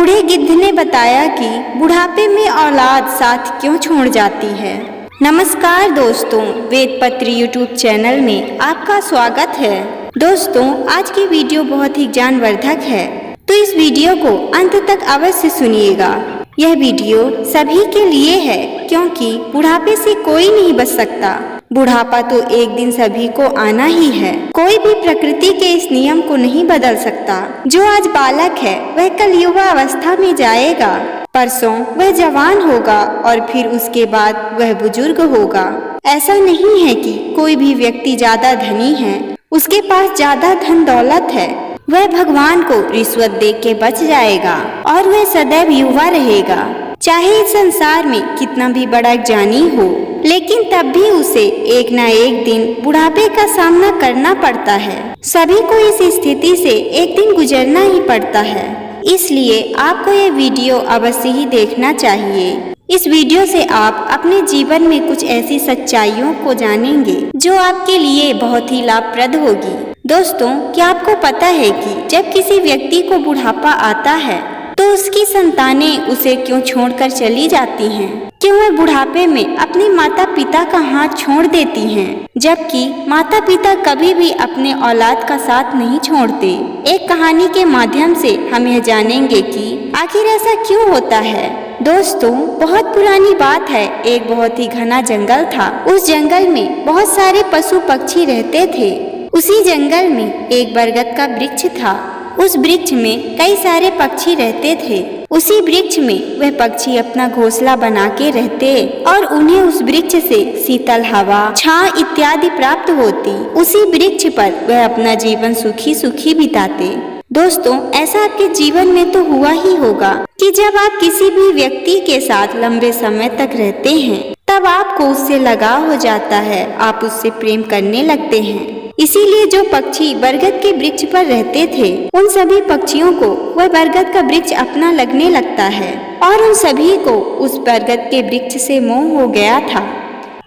बूढ़े गिद्ध ने बताया कि बुढ़ापे में औलाद साथ क्यों छोड़ जाती है। नमस्कार दोस्तों, वेद पत्र यूट्यूब चैनल में आपका स्वागत है। दोस्तों, आज की वीडियो बहुत ही ज्ञानवर्धक है, तो इस वीडियो को अंत तक अवश्य सुनिएगा। यह वीडियो सभी के लिए है, क्योंकि बुढ़ापे से कोई नहीं बच सकता। बुढ़ापा तो एक दिन सभी को आना ही है। कोई भी प्रकृति के इस नियम को नहीं बदल सकता। जो आज बालक है वह कल युवा अवस्था में जाएगा, परसों वह जवान होगा और फिर उसके बाद वह बुजुर्ग होगा। ऐसा नहीं है कि कोई भी व्यक्ति ज्यादा धनी है, उसके पास ज्यादा धन दौलत है, वह भगवान को रिश्वत दे के बच जाएगा और वह सदैव युवा रहेगा। चाहे इस संसार में कितना भी बड़ा ज्ञानी हो, लेकिन तब भी उसे एक न एक दिन बुढ़ापे का सामना करना पड़ता है। सभी को इस स्थिति से एक दिन गुजरना ही पड़ता है। इसलिए आपको ये वीडियो अवश्य ही देखना चाहिए। इस वीडियो से आप अपने जीवन में कुछ ऐसी सच्चाइयों को जानेंगे जो आपके लिए बहुत ही लाभप्रद होगी। दोस्तों, क्या आपको पता है कि जब किसी व्यक्ति को बुढ़ापा आता है तो उसकी संतानें उसे क्यों छोड़कर चली जाती हैं? क्यों वह बुढ़ापे में अपने माता पिता का हाथ छोड़ देती हैं, जबकि माता पिता कभी भी अपने औलाद का साथ नहीं छोड़ते। एक कहानी के माध्यम से हम यह जानेंगे कि आखिर ऐसा क्यों होता है। दोस्तों, बहुत पुरानी बात है। एक बहुत ही घना जंगल था। उस जंगल में बहुत सारे पशु पक्षी रहते थे। उसी जंगल में एक बरगद का वृक्ष था। उस वृक्ष में कई सारे पक्षी रहते थे। उसी वृक्ष में वह पक्षी अपना घोंसला बना के रहते और उन्हें उस वृक्ष से शीतल हवा, छांव इत्यादि प्राप्त होती। उसी वृक्ष पर वह अपना जीवन सुखी सुखी बिताते। दोस्तों, ऐसा आपके जीवन में तो हुआ ही होगा कि जब आप किसी भी व्यक्ति के साथ लंबे समय तक रहते हैं, तब आपको उससे लगाव हो जाता है, आप उससे प्रेम करने लगते हैं। इसीलिए जो पक्षी बरगद के वृक्ष पर रहते थे, उन सभी पक्षियों को वह बरगद का वृक्ष अपना लगने लगता है और उन सभी को उस बरगद के वृक्ष से मोह हो गया था।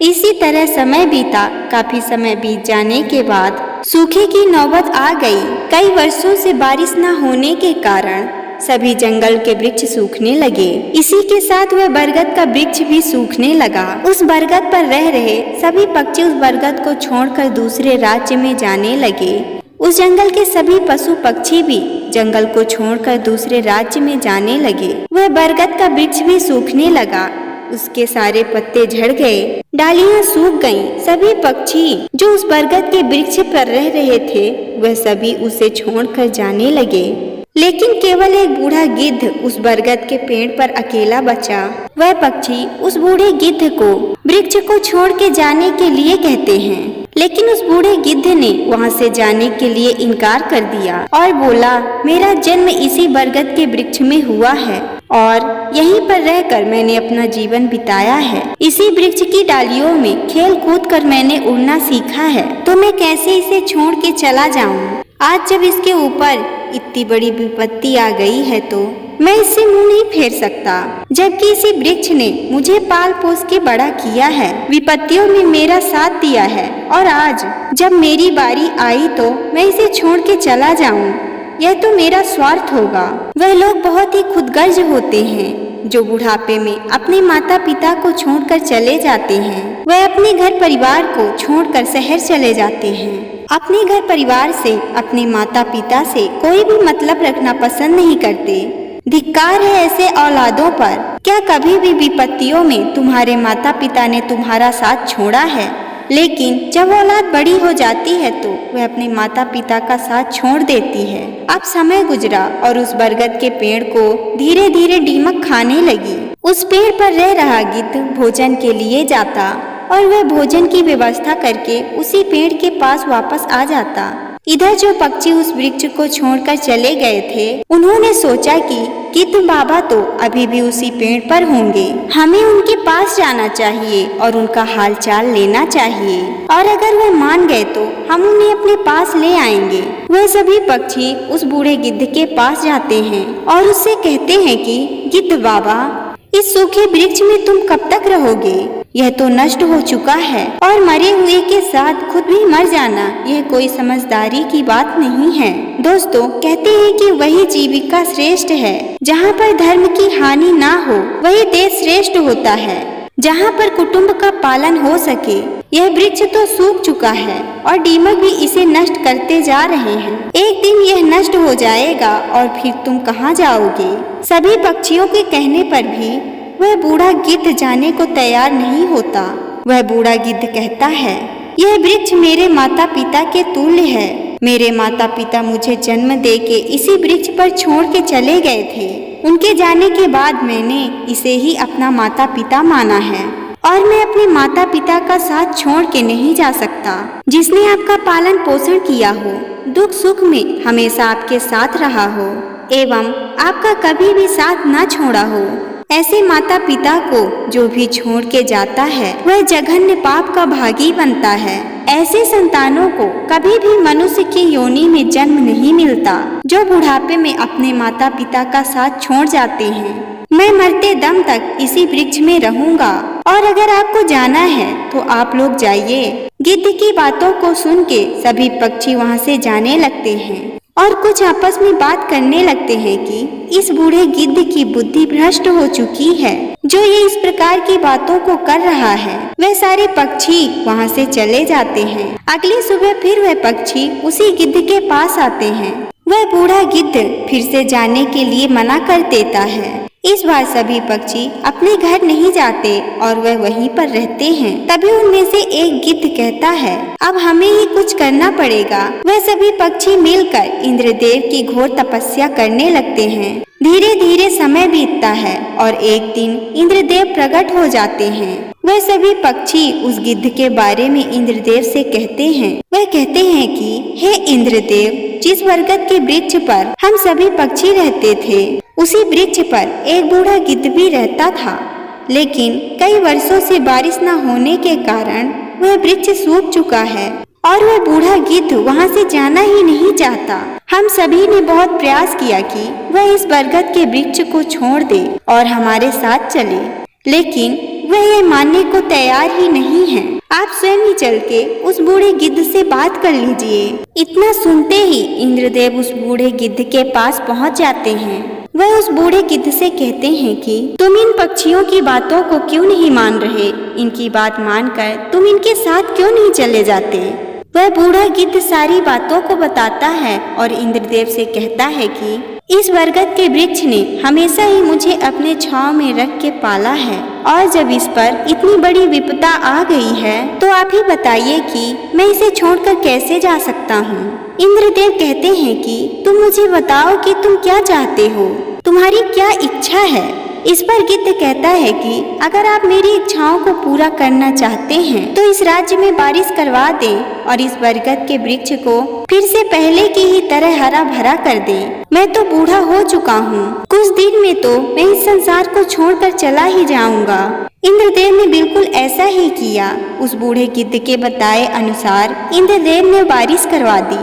इसी तरह समय बीता। काफी समय बीत जाने के बाद सूखे की नौबत आ गई। कई वर्षों से बारिश न होने के कारण सभी जंगल के वृक्ष सूखने लगे। इसी के साथ वह बरगद का वृक्ष भी सूखने लगा। उस बरगद पर रह रहे सभी पक्षी उस बरगद को छोड़कर दूसरे राज्य में जाने लगे। उस जंगल के सभी पशु पक्षी भी जंगल को छोड़कर दूसरे राज्य में जाने लगे। वह बरगद का वृक्ष भी सूखने लगा। उसके सारे पत्ते झड़ गए, डालियां सूख गईं। सभी पक्षी जो उस बरगद के वृक्ष पर रह रहे थे, वह सभी उसे छोड़कर जाने लगे। लेकिन केवल एक बूढ़ा गिद्ध उस बरगद के पेड़ पर अकेला बचा। वह पक्षी उस बूढ़े गिद्ध को वृक्ष को छोड़ के जाने के लिए कहते हैं, लेकिन उस बूढ़े गिद्ध ने वहां से जाने के लिए इनकार कर दिया और बोला, मेरा जन्म इसी बरगद के वृक्ष में हुआ है और यहीं पर रहकर मैंने अपना जीवन बिताया है। इसी वृक्ष की डालियों में खेल कूद कर मैंने उड़ना सीखा है, तो मैं कैसे इसे छोड़ के चला जाऊं? आज जब इसके ऊपर इतनी बड़ी विपत्ति आ गई है तो मैं इससे मुंह नहीं फेर सकता, जबकि इसी वृक्ष ने मुझे पाल पोस के बड़ा किया है, विपत्तियों में मेरा साथ दिया है, और आज जब मेरी बारी आई तो मैं इसे छोड़ के चला जाऊं, यह तो मेरा स्वार्थ होगा। वह लोग बहुत ही खुदगर्ज होते हैं जो बुढ़ापे में अपने माता पिता को छोड़कर चले जाते हैं। वह अपने घर परिवार को छोड़कर शहर चले जाते हैं। अपने घर परिवार से, अपने माता पिता से कोई भी मतलब रखना पसंद नहीं करते। धिक्कार है ऐसे औलादों पर। क्या कभी भी विपत्तियों में तुम्हारे माता पिता ने तुम्हारा साथ छोड़ा है? लेकिन जब औलाद बड़ी हो जाती है तो वह अपने माता पिता का साथ छोड़ देती है। अब समय गुजरा और उस बरगद के पेड़ को धीरे धीरे दीमक खाने लगी। उस पेड़ पर रह रहा गिद्ध भोजन के लिए जाता और वह भोजन की व्यवस्था करके उसी पेड़ के पास वापस आ जाता। इधर जो पक्षी उस वृक्ष को छोड़कर चले गए थे, उन्होंने सोचा कि गिद्ध बाबा तो अभी भी उसी पेड़ पर होंगे, हमें उनके पास जाना चाहिए और उनका हालचाल लेना चाहिए, और अगर वह मान गए तो हम उन्हें अपने पास ले आएंगे। वह सभी पक्षी उस बूढ़े गिद्ध के पास जाते हैं और उससे कहते हैं कि गिद्ध बाबा, इस सूखे वृक्ष में तुम कब तक रहोगे? यह तो नष्ट हो चुका है और मरे हुए के साथ खुद भी मर जाना यह कोई समझदारी की बात नहीं है। दोस्तों, कहते हैं कि वही जीविका श्रेष्ठ है। जहाँ पर धर्म की हानि ना हो वही देश श्रेष्ठ होता है, जहाँ पर कुटुंब का पालन हो सके। यह वृक्ष तो सूख चुका है और दीमक भी इसे नष्ट करते जा रहे हैं। एक दिन यह नष्ट हो जाएगा और फिर तुम कहाँ जाओगे? सभी पक्षियों के कहने पर भी वह बूढ़ा गिद्ध जाने को तैयार नहीं होता। वह बूढ़ा गिद्ध कहता है, यह वृक्ष मेरे माता पिता के तुल्य है। मेरे माता पिता मुझे जन्म देके इसी वृक्ष पर छोड़ के चले गए थे। उनके जाने के बाद मैंने इसे ही अपना माता पिता माना है और मैं अपने माता पिता का साथ छोड़ के नहीं जा सकता। जिसने आपका पालन पोषण किया हो, दुख सुख में हमेशा आपके साथ रहा हो एवं आपका कभी भी साथ न छोड़ा हो, ऐसे माता पिता को जो भी छोड़ के जाता है वह जघन्य पाप का भागी बनता है। ऐसे संतानों को कभी भी मनुष्य की योनि में जन्म नहीं मिलता जो बुढ़ापे में अपने माता पिता का साथ छोड़ जाते हैं। मैं मरते दम तक इसी वृक्ष में रहूंगा और अगर आपको जाना है तो आप लोग जाइए। गिद्ध की बातों को सुन के सभी पक्षी वहाँ से जाने लगते हैं और कुछ आपस में बात करने लगते हैं कि इस बूढ़े गिद्ध की बुद्धि भ्रष्ट हो चुकी है जो ये इस प्रकार की बातों को कर रहा है। वह सारे पक्षी वहाँ से चले जाते हैं। अगली सुबह फिर वह पक्षी उसी गिद्ध के पास आते हैं। वह बूढ़ा गिद्ध फिर से जाने के लिए मना कर देता है। इस बार सभी पक्षी अपने घर नहीं जाते और वह वहीं पर रहते हैं। तभी उनमें से एक गिद्ध कहता है, अब हमें ही कुछ करना पड़ेगा। वह सभी पक्षी मिलकर इंद्रदेव की घोर तपस्या करने लगते हैं। धीरे धीरे समय बीतता है और एक दिन इंद्रदेव प्रकट हो जाते हैं। वह सभी पक्षी उस गिद्ध के बारे में इंद्रदेव से कहते हैं। वह कहते हैं कि हे इंद्रदेव, जिस बरगद के वृक्ष पर हम सभी पक्षी रहते थे उसी वृक्ष पर एक बूढ़ा गिद्ध भी रहता था, लेकिन कई वर्षों से बारिश न होने के कारण वह वृक्ष सूख चुका है और वह बूढ़ा गिद्ध वहाँ से जाना ही नहीं चाहता। हम सभी ने बहुत प्रयास किया कि वह इस बरगद के वृक्ष को छोड़ दे और हमारे साथ चले, लेकिन वह ये मानने को तैयार ही नहीं है। आप स्वयं ही चल के उस बूढ़े गिद्ध से बात कर लीजिए। इतना सुनते ही इंद्रदेव उस बूढ़े गिद्ध के पास पहुंच जाते हैं। वह उस बूढ़े गिद्ध से कहते हैं कि तुम इन पक्षियों की बातों को क्यों नहीं मान रहे? इनकी बात मानकर तुम इनके साथ क्यों नहीं चले जाते? वह बूढ़ा गिद्ध सारी बातों को बताता है और इंद्रदेव से कहता है कि इस बरगद के वृक्ष ने हमेशा ही मुझे अपने छांव में रख के पाला है और जब इस पर इतनी बड़ी विपदा आ गई है तो आप ही बताइए कि मैं इसे छोड़कर कैसे जा सकता हूँ। इंद्रदेव कहते हैं कि तुम मुझे बताओ कि तुम क्या चाहते हो, तुम्हारी क्या इच्छा है। इस पर गिद्ध कहता है कि अगर आप मेरी इच्छाओं को पूरा करना चाहते हैं तो इस राज्य में बारिश करवा दें और इस बरगद के वृक्ष को फिर से पहले की ही तरह हरा भरा कर दें। मैं तो बूढ़ा हो चुका हूँ, कुछ दिन में तो मैं इस संसार को छोड़कर चला ही जाऊंगा। इंद्रदेव ने बिल्कुल ऐसा ही किया। उस बूढ़े गिद्ध के बताए अनुसार इंद्रदेव ने बारिश करवा दी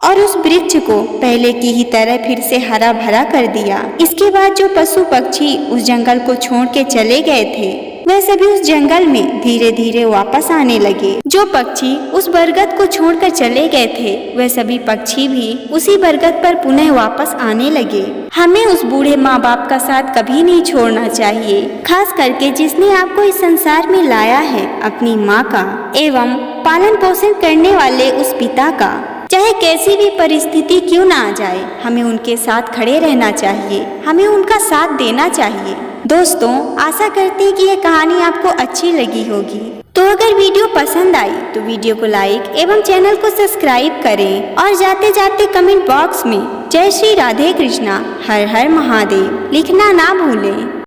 और उस वृक्ष को पहले की ही तरह फिर से हरा भरा कर दिया। इसके बाद जो पशु पक्षी उस जंगल को छोड़ के चले गए थे वह सभी उस जंगल में धीरे धीरे वापस आने लगे। जो पक्षी उस बरगद को छोड़कर चले गए थे वह सभी पक्षी भी उसी बरगद पर पुनः वापस आने लगे। हमें उस बूढ़े माँ बाप का साथ कभी नहीं छोड़ना चाहिए, खास करके जिसने आपको इस संसार में लाया है, अपनी माँ का एवं पालन पोषण करने वाले उस पिता का। चाहे कैसी भी परिस्थिति क्यों ना आ जाए, हमें उनके साथ खड़े रहना चाहिए, हमें उनका साथ देना चाहिए। दोस्तों, आशा करते हैं कि यह कहानी आपको अच्छी लगी होगी। तो अगर वीडियो पसंद आई तो वीडियो को लाइक एवं चैनल को सब्सक्राइब करें और जाते जाते कमेंट बॉक्स में जय श्री राधे कृष्णा हर हर महादेव लिखना ना भूलें।